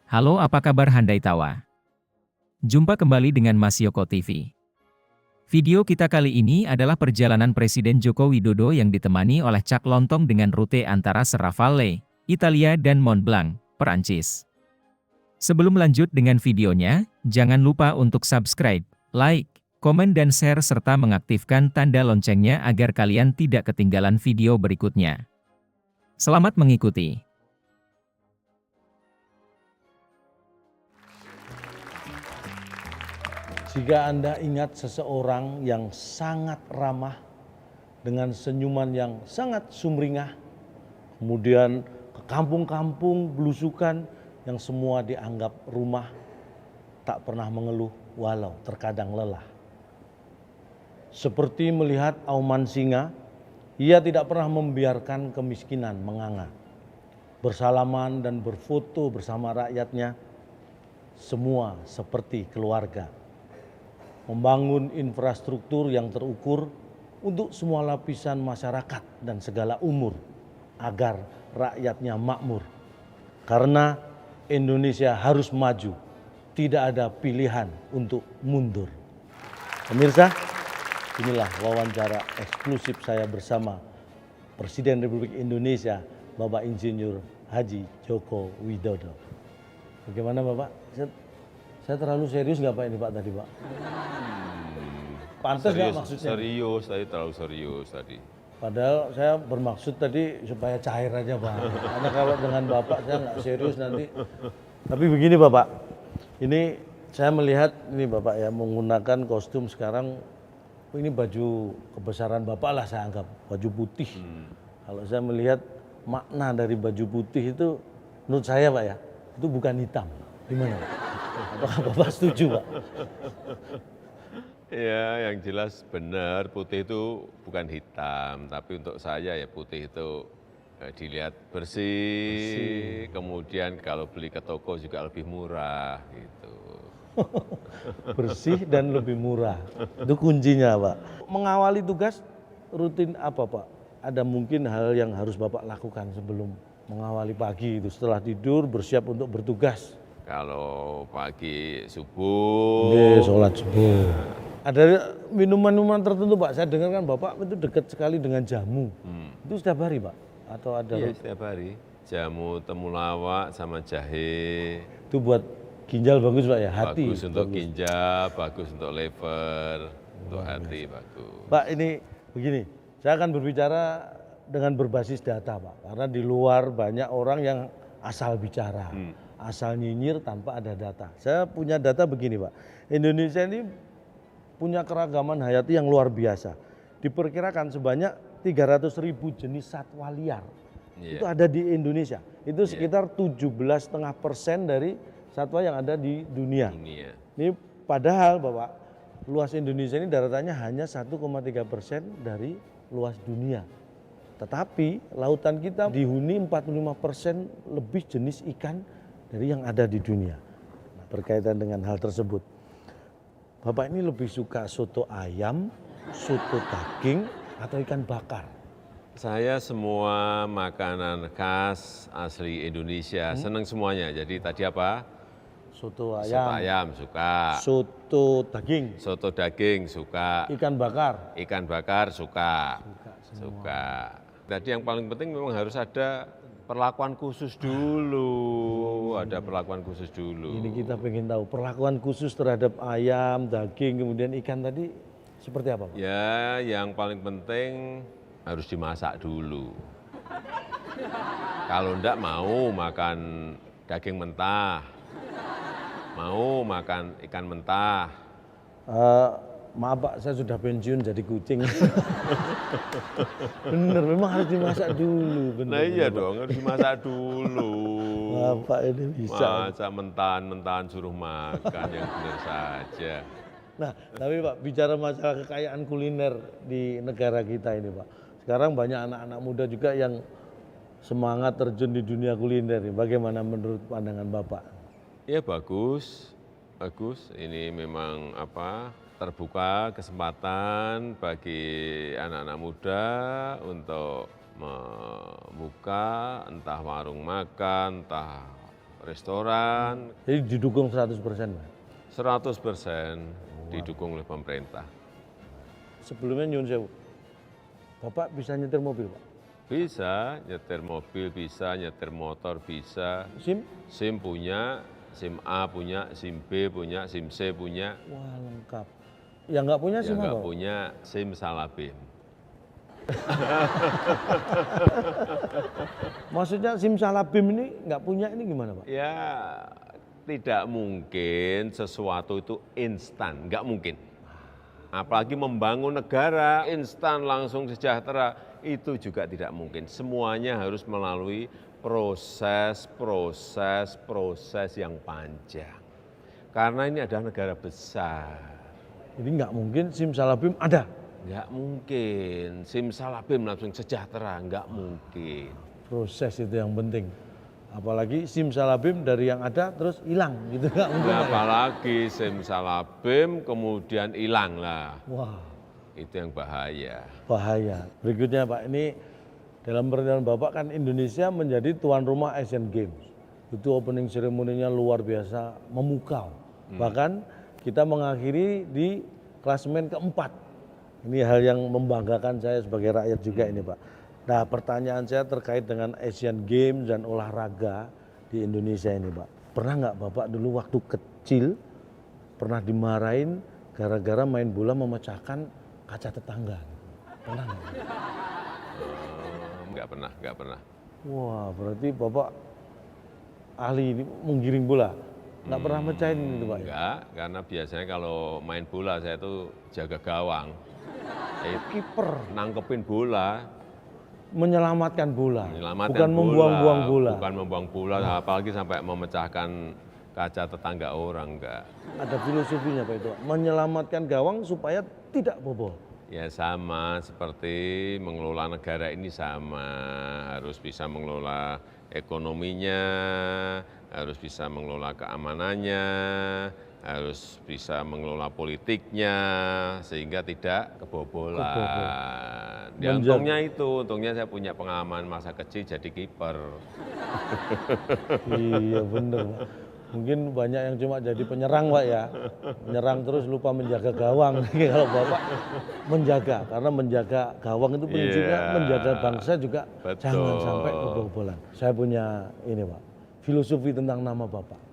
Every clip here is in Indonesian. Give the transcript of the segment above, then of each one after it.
Halo, apa kabar Handai Tawa? Jumpa kembali dengan Mas Yoko TV. Video kita kali ini adalah perjalanan Presiden Joko Widodo yang ditemani oleh Cak Lontong dengan rute antara Serravalle, Italia dan Mont Blanc, Perancis. Sebelum lanjut dengan videonya, jangan lupa untuk subscribe, like, komen dan share serta mengaktifkan tanda loncengnya agar kalian tidak ketinggalan video berikutnya. Selamat mengikuti. Jika Anda ingat seseorang yang sangat ramah, dengan senyuman yang sangat sumringah, kemudian ke kampung-kampung belusukan yang semua dianggap rumah, tak pernah mengeluh walau terkadang lelah. Seperti melihat auman singa, ia tidak pernah membiarkan kemiskinan menganga. Bersalaman dan berfoto bersama rakyatnya, semua seperti keluarga. Membangun infrastruktur yang terukur untuk semua lapisan masyarakat dan segala umur agar rakyatnya makmur. Karena Indonesia harus maju, tidak ada pilihan untuk mundur. Pemirsa, inilah wawancara eksklusif saya bersama Presiden Republik Indonesia, Bapak Insinyur Haji Joko Widodo. Bagaimana Bapak? Saya terlalu serius nggak Pak ini Pak tadi Pak? Pantas nggak maksudnya? Serius tadi, terlalu serius tadi. Padahal saya bermaksud tadi supaya cair aja Pak. Karena kalau dengan Bapak saya nggak serius nanti. Tapi begini Bapak, ini saya melihat ini Bapak ya menggunakan kostum sekarang, ini baju kebesaran Bapak lah saya anggap, baju putih. Kalau saya melihat makna dari baju putih itu menurut saya Pak ya, itu bukan hitam. Gimana Pak? Apakah Bapak setuju Pak? Ya, yang jelas benar putih itu bukan hitam, tapi untuk saya ya putih itu dilihat bersih, kemudian kalau beli ke toko juga lebih murah gitu. Bersih dan lebih murah, itu kuncinya Pak. Mengawali tugas rutin apa Pak? Ada mungkin hal yang harus Bapak lakukan sebelum mengawali pagi itu, setelah tidur bersiap untuk bertugas. Kalau pagi subuh, Sholat subuh. Ada minuman-minuman tertentu Pak, saya dengar kan Bapak itu dekat sekali dengan jamu. Itu setiap hari Pak? Atau ada? iya setiap hari, jamu temulawak sama jahe. Itu buat ginjal bagus Pak ya, hati? Bagus untuk ginjal, bagus untuk liver, untuk hati bagus. Pak ini begini, saya akan berbicara dengan berbasis data Pak. Karena di luar banyak orang yang asal bicara, asal nyinyir tanpa ada data. Saya punya data begini Pak, Indonesia ini punya keragaman hayati yang luar biasa. Diperkirakan sebanyak 300.000 jenis satwa liar. Itu ada di Indonesia. Itu sekitar 17,5% dari satwa yang ada di dunia. Ini padahal Bapak, luas Indonesia ini daratannya hanya 1,3% dari luas dunia. Tetapi lautan kita dihuni 45% lebih jenis ikan dari yang ada di dunia. Nah, berkaitan dengan hal tersebut, Bapak ini lebih suka soto ayam, soto daging, atau ikan bakar? Saya semua makanan khas asli Indonesia, seneng semuanya. Jadi tadi apa? Soto Soto ayam, ayam suka, soto daging, soto daging suka, ikan bakar. ikan bakar suka. Tadi yang paling penting memang harus ada perlakuan khusus dulu, ada perlakuan khusus dulu. Ini kita pengen tahu perlakuan khusus terhadap ayam, daging, kemudian ikan tadi seperti apa Pak? Ya, yang paling penting harus dimasak dulu. Kalau enggak mau makan daging mentah, mau makan ikan mentah. Maaf Pak, saya sudah pensiun jadi kucing. Bener, memang harus dimasak dulu. Bener, Nah iya bener, dong, harus dimasak dulu. Bapak ini bisa. Masa mentahan-mentahan suruh makan, yang benar saja. Nah, tapi Pak, bicara masalah kekayaan kuliner di negara kita ini Pak. Sekarang banyak anak-anak muda juga yang semangat terjun di dunia kuliner. Bagaimana menurut pandangan Bapak? Ya bagus, bagus. Ini memang terbuka kesempatan bagi anak-anak muda untuk membuka entah warung makan, entah restoran, Jadi didukung 100%, Pak. 100% didukung oleh pemerintah. Sebelumnya nyun sewu, Bapak bisa nyetir mobil, Pak? Bisa nyetir mobil, bisa nyetir motor, bisa. SIM? SIM punya, SIM A punya, SIM B punya, SIM C punya. Wah, lengkap. Yang nggak punya Yang SIM nggak apa? punya SIM Salabim. Maksudnya SIM Salabim ini nggak punya ini gimana, Pak? Ya tidak mungkin sesuatu itu instan, nggak mungkin. Apalagi membangun negara instan langsung sejahtera, itu juga tidak mungkin. Semuanya harus melalui proses yang panjang. Karena ini adalah negara besar. Jadi nggak mungkin SIM Salabim ada. Nggak mungkin, SIM Salabim langsung sejahtera, nggak mungkin. Proses itu yang penting. Apalagi SIM Salabim dari yang ada terus hilang gitu nggak mungkin. Nah, Pak, ya? apalagi SIM Salabim kemudian hilang lah, Wah, itu yang bahaya. bahaya. Berikutnya Pak, ini dalam pernyataan Bapak kan Indonesia menjadi tuan rumah Asian Games. Itu opening ceremony-nya luar biasa, memukau. Bahkan kita mengakhiri di klasemen keempat. Ini hal yang membanggakan saya sebagai rakyat juga ini Pak. Nah pertanyaan saya terkait dengan Asian Games dan olahraga di Indonesia ini Pak. Pernah nggak Bapak dulu waktu kecil pernah dimarahin gara-gara main bola memecahkan kaca tetangga? Pernah nggak? Nggak pernah. Wah berarti Bapak ahli ini menggiring bola. Nggak pernah mecahin itu Pak? Ya? Enggak, karena biasanya kalau main bola saya itu jaga gawang. Kiper. Nangkepin bola, Menyelamatkan bola, menyelamatkan bukan bola, membuang-buang bola. bukan membuang bola, apalagi sampai memecahkan kaca tetangga orang, enggak. Ada filosofinya Pak itu, Pak. Menyelamatkan gawang supaya tidak bobol. Ya sama seperti mengelola negara ini sama, harus bisa mengelola ekonominya, harus bisa mengelola keamanannya, harus bisa mengelola politiknya sehingga tidak kebobolan. Ya untungnya saya punya pengalaman masa kecil jadi kiper. Iya bener Pak. Mungkin banyak yang cuma jadi penyerang Pak ya. Menyerang terus lupa menjaga gawang. Kalau Bapak menjaga, karena menjaga gawang itu prinsipnya menjaga bangsa juga. Betul. Jangan sampai kebobolan. Saya punya ini Pak, filosofi tentang nama Bapak.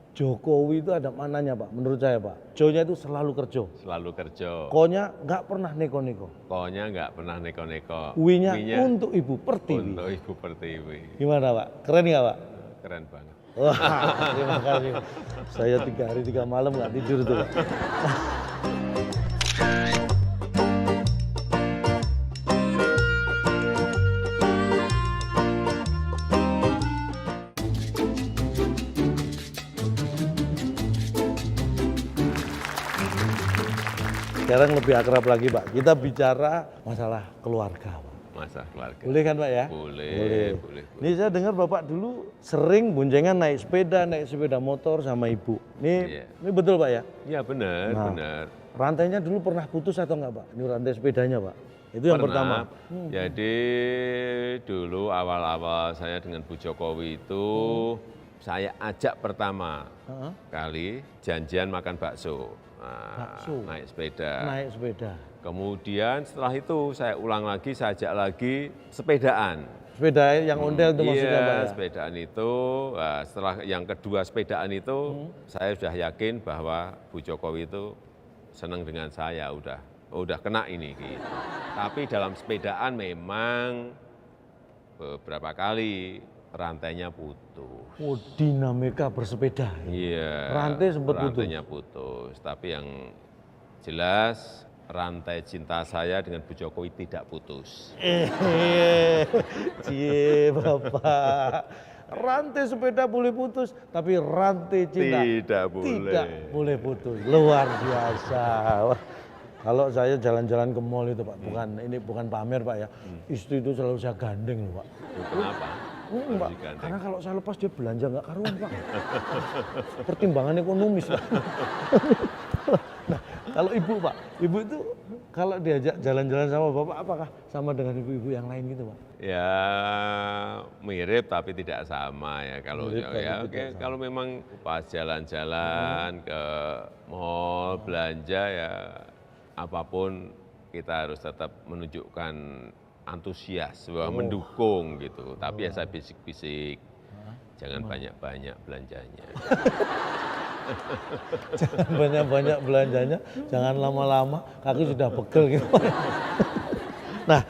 Jokowi itu ada mananya Pak, menurut saya Pak. Jo-nya itu selalu kerjo. Selalu kerja. Ko-nya nggak pernah neko-neko. Ko-nya nggak pernah neko-neko. Wi-nya untuk Ibu Pertiwi. Untuk Ibu Pertiwi. Gimana Pak? Keren nggak Pak? Keren banget. Wah, terima kasih. Saya 3 hari 3 malam nggak tidur tuh Pak. Sekarang lebih akrab lagi Pak. Kita bicara masalah keluarga Pak. Masa keluarga. Boleh kan Pak ya? Boleh. Ini saya dengar Bapak dulu sering boncengan naik sepeda motor sama Ibu. Iya. Ini betul Pak ya? Iya benar, Nah. benar. Rantainya dulu pernah putus atau enggak Pak? Ini rantai sepedanya Pak. Itu yang pertama. Jadi dulu awal-awal saya dengan Bu Jokowi itu saya ajak pertama Heeh. kali janjian makan bakso. Nah, Bakso. naik sepeda. Naik sepeda. Kemudian setelah itu saya ulang lagi, saya ajak lagi sepedaan. Sepeda yang ondel itu maksudnya Pak Iya, ya? sepedaan itu. Nah, setelah yang kedua sepedaan itu, saya sudah yakin bahwa Bu Jokowi itu senang dengan saya, udah kena ini. Gitu. Tapi dalam sepedaan memang beberapa kali rantainya putus. Oh, dinamika bersepeda. Iya. Rantai sempat putus. Rantainya putus. Tapi yang jelas rantai cinta saya dengan Bu Jokowi tidak putus. Cie Bapak. Rantai sepeda boleh putus, tapi rantai cinta Tidak boleh. tidak boleh putus. Luar biasa. Wah, kalau saya jalan-jalan ke mall itu Pak, bukan pamer Pak ya. Istri itu selalu saya gandeng loh Pak. Kenapa? Pak, karena kalau saya lepas dia belanja nggak karuan Pak. Pertimbangan ekonomis Pak. Nah, kalau Ibu Pak, Ibu itu Kalau diajak jalan-jalan sama Bapak, apakah sama dengan ibu-ibu yang lain gitu Pak? Ya mirip tapi tidak sama ya kalau Mirip tapi ya tidak oke sama. kalau memang pas jalan-jalan ke mall belanja ya apapun kita harus tetap menunjukkan antusias bahwa mendukung gitu tapi ya saya bisik-bisik jangan banyak-banyak belanjanya. Jangan banyak-banyak belanjanya, jangan lama-lama, kaki sudah pegel gitu. Nah,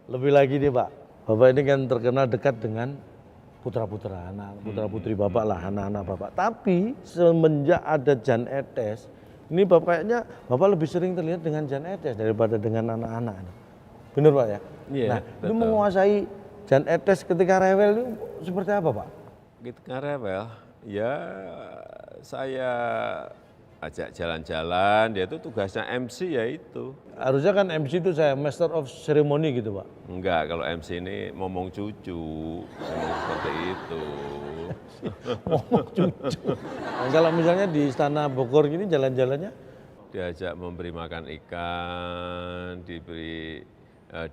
lebih lagi nih Pak, Bapak ini kan terkenal dekat dengan putra-putra, anak putra-putri Bapak lah, anak-anak Bapak. Tapi semenjak ada Jan Etes, ini Bapaknya, Bapak lebih sering terlihat dengan Jan Etes daripada dengan anak-anak. Benar Pak ya? Iya, Nah, itu betul. menguasai Jan Etes ketika rewel itu seperti apa Pak? Ketika rewel, ya saya ajak jalan-jalan, dia itu tugasnya MC ya itu. Harusnya kan MC itu saya Master of Ceremony gitu Pak. Enggak, kalau MC ini ngomong cucu, seperti itu. Ngomong cucu. Nah, kalau misalnya di Istana Bogor gini jalan-jalannya Diajak memberi makan ikan,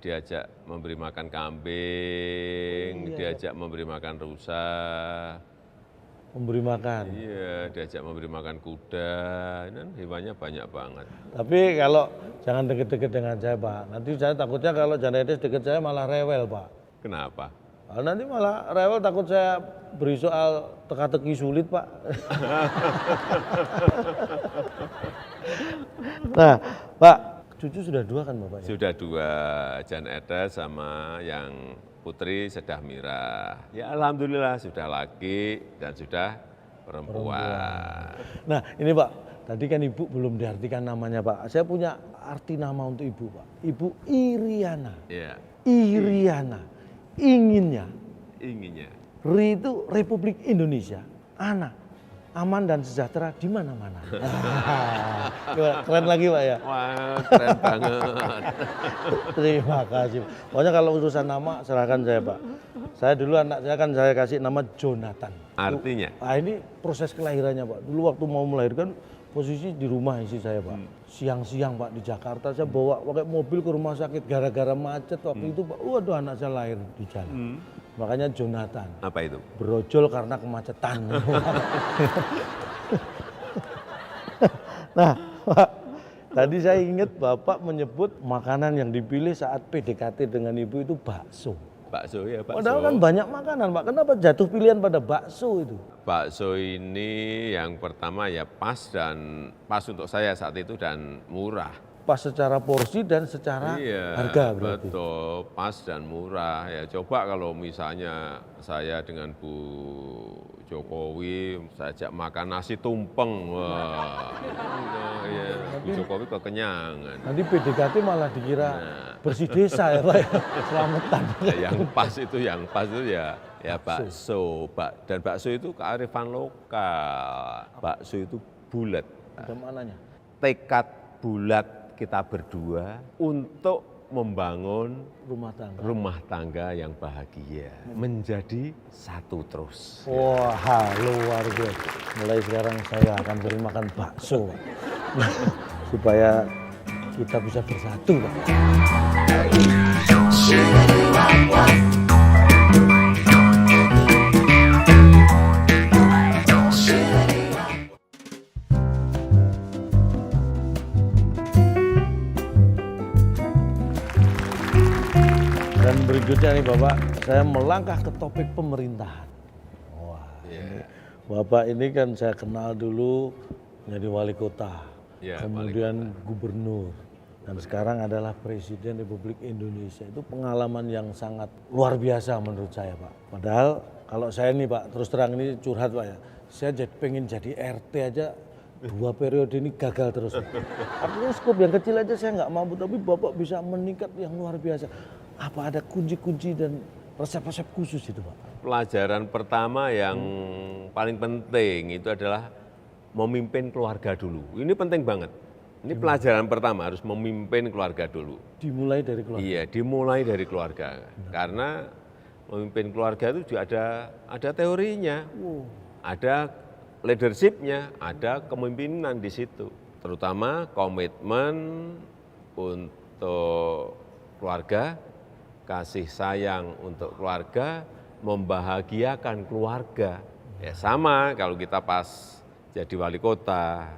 diajak memberi makan kambing, diajak memberi makan rusa, memberi makan. iya, diajak memberi makan kuda, ini kan hewannya banyak banget. Tapi kalau jangan deket-deket dengan saya Pak. Nanti saya takutnya kalau Jan Etes deket saya malah rewel Pak. Kenapa? Nanti malah rewel takut saya beri soal teka-teki sulit Pak. Nah Pak, cucu sudah 2 kan Bapak ya? Sudah 2, Jan Etes sama yang putri Sedah Mirah. Ya alhamdulillah sudah laki dan sudah perempuan. Nah ini Pak, tadi kan Ibu belum diartikan namanya Pak. Saya punya arti nama untuk Ibu Pak. Ibu Iriana. Ya, Iriana. Inginnya. inginnya. RI itu Republik Indonesia. Ana. Aman dan sejahtera di mana-mana. Gimana? Keren lagi Pak ya? Wah, keren banget. Terima kasih. Pokoknya kalau urusan nama serahkan saya Pak. Saya dulu anak saya kan saya kasih nama Jonathan. Artinya? Nah ini proses kelahirannya Pak. Dulu waktu mau melahirkan posisi di rumah istri saya Pak. Siang-siang Pak di Jakarta saya bawa pakai mobil ke rumah sakit gara-gara macet waktu itu Pak. Waduh anak saya lahir di jalan. Makanya Jonathan. Apa itu? Brojol karena kemacetan. Nah, Pak, tadi saya ingat Bapak menyebut makanan yang dipilih saat PDKT dengan Ibu itu bakso. Bakso ya, bakso. Padahal kan banyak makanan, Pak. Kenapa jatuh pilihan pada bakso itu? Bakso ini yang pertama ya pas untuk saya saat itu dan murah. Pas secara porsi dan secara harga berarti. Betul, pas dan murah. Ya coba kalau misalnya saya dengan Bu Jokowi, saya ajak makan nasi tumpeng, wah, ya, Bu Jokowi kekenyangan. Nanti PDKT malah dikira bersih desa ya Pak, ya? Selamatan. Ya, yang pas itu ya bakso. Dan bakso itu kearifan lokal. Bakso itu bulat. Ada maknanya. Tekad bulat kita berdua untuk membangun rumah tangga yang bahagia, menjadi satu terus. Wah, luar biasa. Mulai sekarang saya akan beri makan bakso, Pak. Supaya kita bisa bersatu, Pak. Dan berikutnya nih Bapak, saya melangkah ke topik pemerintahan. Wah, ini, Bapak ini kan saya kenal dulu jadi wali kota, kemudian gubernur, dan sekarang adalah Presiden Republik Indonesia. Itu pengalaman yang sangat luar biasa menurut saya Pak. Padahal kalau saya nih Pak, terus terang ini curhat Pak ya, saya pengen jadi RT aja 2 periode ini gagal terus. Artinya skop yang kecil aja saya nggak mampu, tapi Bapak bisa meningkat yang luar biasa. Apa ada kunci-kunci dan resep-resep khusus itu Pak? Pelajaran pertama yang paling penting itu adalah memimpin keluarga dulu. Ini penting banget. Ini pelajaran pertama, harus memimpin keluarga dulu. Dimulai dari keluarga? Iya, dimulai dari keluarga. Karena memimpin keluarga itu juga ada teorinya, ada leadership-nya, ada kepemimpinan di situ. Terutama komitmen untuk keluarga, kasih sayang untuk keluarga, membahagiakan keluarga. Ya sama kalau kita pas jadi wali kota,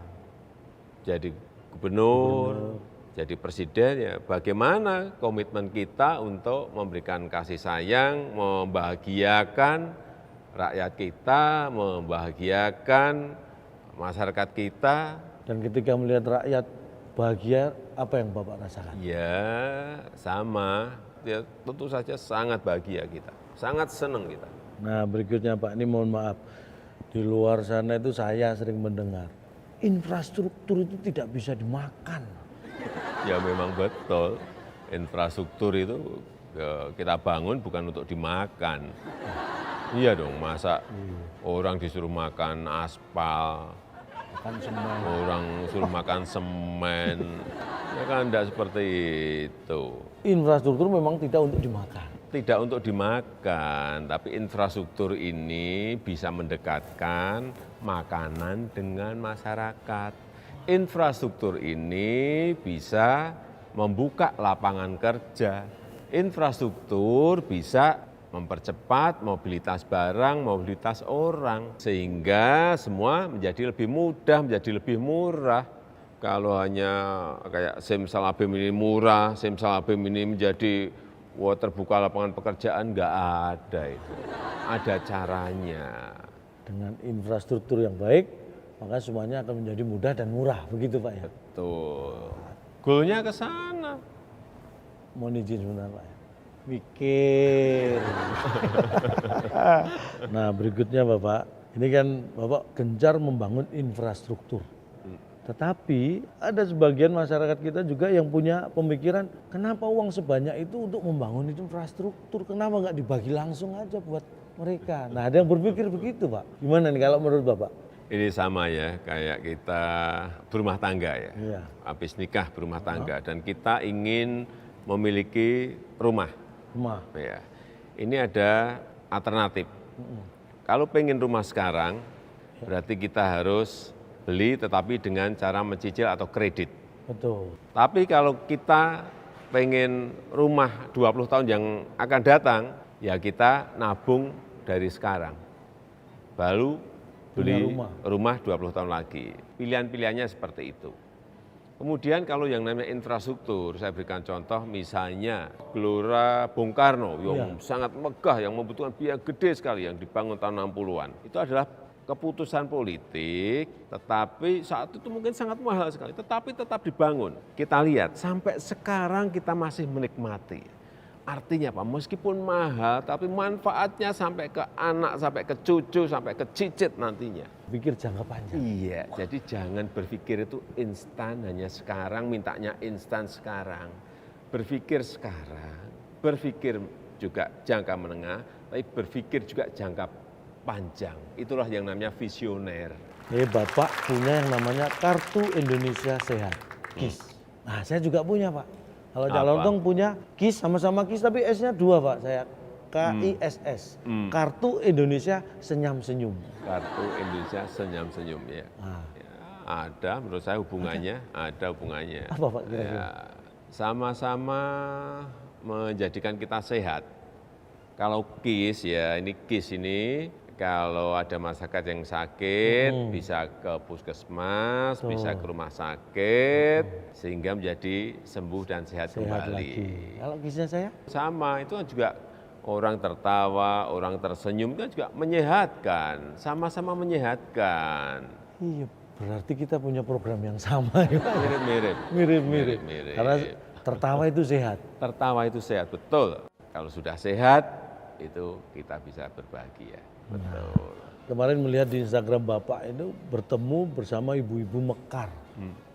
jadi gubernur, jadi presiden, ya bagaimana komitmen kita untuk memberikan kasih sayang, membahagiakan rakyat kita, membahagiakan masyarakat kita. Dan ketika melihat rakyat bahagia, apa yang Bapak rasakan? Ya sama, ya tentu saja sangat bahagia kita, sangat senang kita. Nah berikutnya Pak, ini mohon maaf, di luar sana itu saya sering mendengar, infrastruktur itu tidak bisa dimakan. Ya memang betul, infrastruktur itu kita bangun bukan untuk dimakan. Iya dong, masa orang disuruh makan aspal, Makan semen. orang suruh makan semen, ya kan tidak seperti itu. Infrastruktur memang tidak untuk dimakan. Tidak untuk dimakan, tapi infrastruktur ini bisa mendekatkan makanan dengan masyarakat. Infrastruktur ini bisa membuka lapangan kerja. Infrastruktur bisa mempercepat mobilitas barang, mobilitas orang, sehingga semua menjadi lebih mudah, menjadi lebih murah. Kalau hanya kayak simsalabim ini murah, simsalabim ini menjadi terbuka lapangan pekerjaan, nggak ada itu. Ada caranya. Dengan infrastruktur yang baik, maka semuanya akan menjadi mudah dan murah, begitu Pak ya? Betul. Goalnya ke sana. Mohon izin sebentar Pak ya. Mikir. Nah berikutnya Bapak, ini kan Bapak gencar membangun infrastruktur. Tetapi ada sebagian masyarakat kita juga yang punya pemikiran, kenapa uang sebanyak itu untuk membangun infrastruktur, kenapa nggak dibagi langsung aja buat mereka. Nah ada yang berpikir begitu Pak, gimana nih kalau menurut Bapak? Ini sama ya, kayak kita berumah tangga ya. Iya. Habis nikah berumah tangga dan kita ingin memiliki rumah. Rumah. Ya. Ini ada alternatif. Kalau pengen rumah sekarang, berarti kita harus beli tetapi dengan cara mencicil atau kredit. Betul. Tapi kalau kita pengen rumah 20 tahun yang akan datang, ya kita nabung dari sekarang. Baru beli rumah 20 tahun lagi. Pilihan-pilihannya seperti itu. Kemudian kalau yang namanya infrastruktur, saya berikan contoh misalnya Gelora Bung Karno yang sangat megah, yang membutuhkan biaya gede sekali yang dibangun tahun 60-an. Itu adalah keputusan politik, tetapi saat itu mungkin sangat mahal sekali, tetapi tetap dibangun. Kita lihat sampai sekarang kita masih menikmati. Artinya apa? Meskipun mahal, tapi manfaatnya sampai ke anak, sampai ke cucu, sampai ke cicit nantinya. Pikir jangka panjang. Iya, jadi jangan berpikir itu instan, hanya sekarang, mintanya instan sekarang. Berpikir sekarang, berpikir juga jangka menengah, tapi berpikir juga jangka panjang. Itulah yang namanya visioner. Bapak punya yang namanya Kartu Indonesia Sehat, KIS. Nah saya juga punya Pak. Kalau Calontong punya KIS, sama-sama KIS tapi S-nya 2 Pak, saya KISS, Kartu Indonesia Senyum-Senyum. Kartu Indonesia Senyum-Senyum ya. Ya. Ada menurut saya hubungannya, ada hubungannya. Apa Pak kira-kira? Ya, sama-sama menjadikan kita sehat. Kalau KIS ya, ini KIS ini kalau ada masyarakat yang sakit bisa ke puskesmas, bisa ke rumah sakit, sehingga menjadi sembuh dan sehat kembali. Lagi. Kalau KIS-nya saya? Sama, itu kan juga orang tertawa, orang tersenyum kan juga menyehatkan, sama-sama menyehatkan. Iya, berarti kita punya program yang sama ya Pak. Mirip-mirip. Mirip-mirip. Karena tertawa itu sehat. Tertawa itu sehat, betul. Kalau sudah sehat, itu kita bisa berbahagia. Betul. Kemarin melihat di Instagram Bapak itu bertemu bersama ibu-ibu Mekar.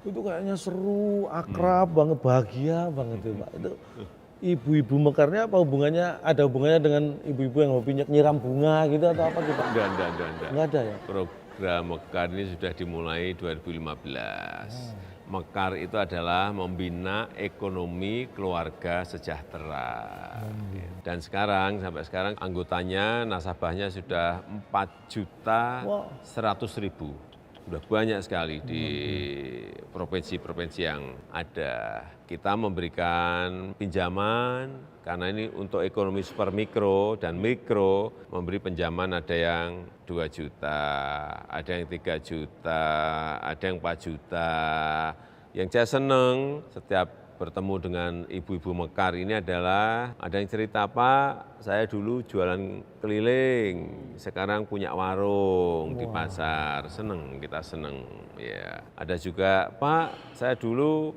Itu kayaknya seru, akrab banget, bahagia banget itu Pak. Itu ibu-ibu Mekarnya apa hubungannya? Ada hubungannya dengan ibu-ibu yang hobi nyiram bunga gitu atau apa gitu Pak? Enggak. Enggak ada ya? Program Mekar ini sudah dimulai 2015. Mekar itu adalah membina ekonomi keluarga sejahtera. Dan sekarang, sampai sekarang anggotanya, nasabahnya sudah 4.100.000. Sudah banyak sekali di provinsi-provinsi yang ada. Kita memberikan pinjaman, karena ini untuk ekonomi super mikro dan mikro, memberi pinjaman ada yang 2 juta, ada yang 3 juta, ada yang 4 juta. Yang saya senang setiap bertemu dengan ibu-ibu mekar ini adalah ada yang cerita, Pak, saya dulu jualan keliling, sekarang punya warung di pasar, seneng, kita seneng. Ya. Ada juga, Pak, saya dulu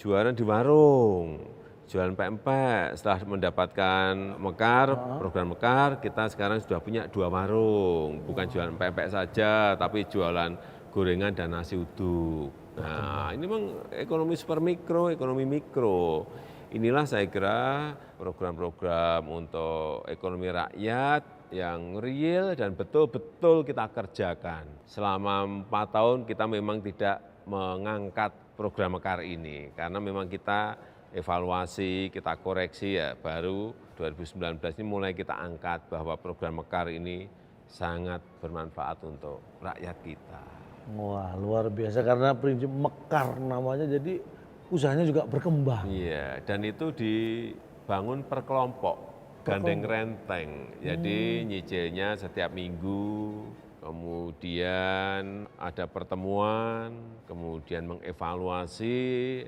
jualan di warung, jualan pempek, setelah mendapatkan mekar, program mekar, kita sekarang sudah punya 2 warung, bukan jualan pempek saja, tapi jualan gorengan dan nasi uduk. Nah, ini memang ekonomi super mikro, ekonomi mikro. Inilah saya kira program-program untuk ekonomi rakyat yang real dan betul-betul kita kerjakan. Selama 4 tahun kita memang tidak mengangkat program mekar ini, karena memang kita evaluasi, kita koreksi ya, baru 2019 ini mulai kita angkat bahwa program mekar ini sangat bermanfaat untuk rakyat kita. Wah, luar biasa karena prinsip mekar namanya, jadi usahanya juga berkembang. Iya, dan itu dibangun per kelompok, gandeng renteng. Jadi nyicilnya setiap minggu, kemudian ada pertemuan, kemudian mengevaluasi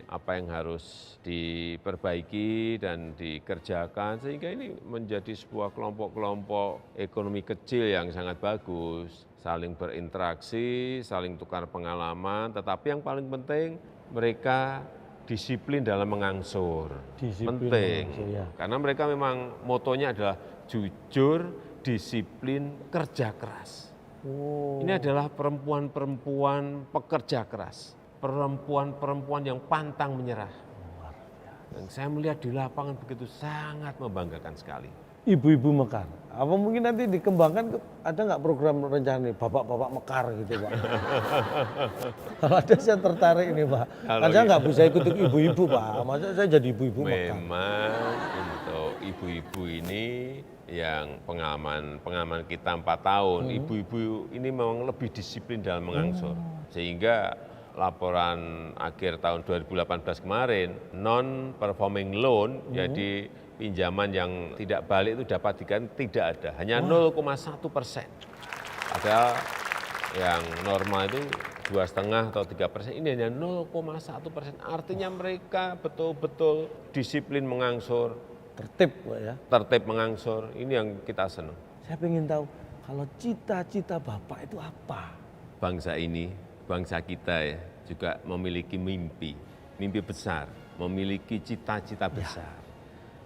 apa yang harus diperbaiki dan dikerjakan, sehingga ini menjadi sebuah kelompok-kelompok ekonomi kecil yang sangat bagus, saling berinteraksi, saling tukar pengalaman, tetapi yang paling penting mereka disiplin dalam mengangsur. Disiplin Penting, mengangsur, ya. karena mereka memang motonya adalah jujur, disiplin, kerja keras. Oh, Ini adalah perempuan-perempuan pekerja keras, perempuan-perempuan yang pantang menyerah. Dan saya melihat di lapangan begitu sangat membanggakan sekali. ibu-ibu mekar. Apa mungkin nanti dikembangkan, ada nggak program rencana nih, bapak-bapak mekar gitu, Pak? Kalau ada saya tertarik ini, Pak. Kan saya nggak bisa ikut ibu-ibu, Pak. Masa saya jadi ibu-ibu mekar? Memang untuk ibu-ibu ini yang pengalaman kita 4 tahun, ibu-ibu ini memang lebih disiplin dalam mengangsur. Sehingga laporan akhir tahun 2018 kemarin, non-performing loan, jadi pinjaman yang tidak balik itu dapat dikatakan tidak ada, hanya 0,1%. Padahal yang normal itu 2,5 atau 3%, ini hanya 0,1%. Artinya mereka betul-betul disiplin mengangsur, Tertib, Pak ya. tertib mengangsur, ini yang kita senang. Saya ingin tahu, kalau cita-cita Bapak itu apa? Bangsa ini, bangsa kita ya, juga memiliki mimpi, mimpi besar, memiliki cita-cita besar.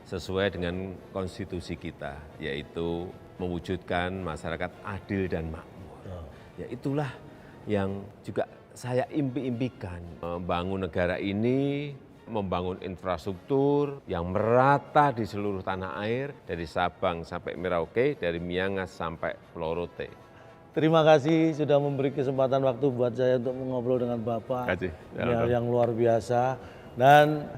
Sesuai dengan konstitusi kita, yaitu mewujudkan masyarakat adil dan makmur. Ya itulah yang juga saya impi-impikan, membangun negara ini, membangun infrastruktur yang merata di seluruh tanah air, dari Sabang sampai Merauke, dari Miangas sampai Pulau Rote. Terima kasih sudah memberi kesempatan waktu buat saya untuk mengobrol dengan Bapak. Terima kasih. Ini hal yang luar biasa, dan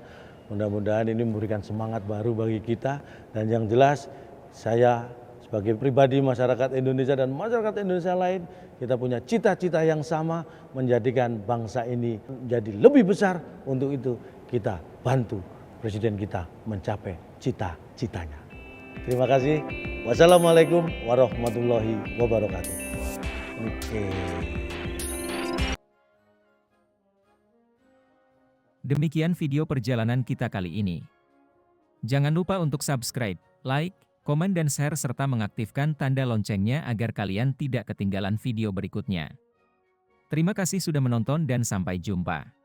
mudah-mudahan ini memberikan semangat baru bagi kita. Dan yang jelas, saya sebagai pribadi masyarakat Indonesia dan masyarakat Indonesia lain, kita punya cita-cita yang sama, menjadikan bangsa ini menjadi lebih besar. Untuk itu kita bantu Presiden kita mencapai cita-citanya. Terima kasih. Wassalamualaikum warahmatullahi wabarakatuh. Oke. Demikian video perjalanan kita kali ini. Jangan lupa untuk subscribe, like, komen dan share serta mengaktifkan tanda loncengnya agar kalian tidak ketinggalan video berikutnya. Terima kasih sudah menonton dan sampai jumpa.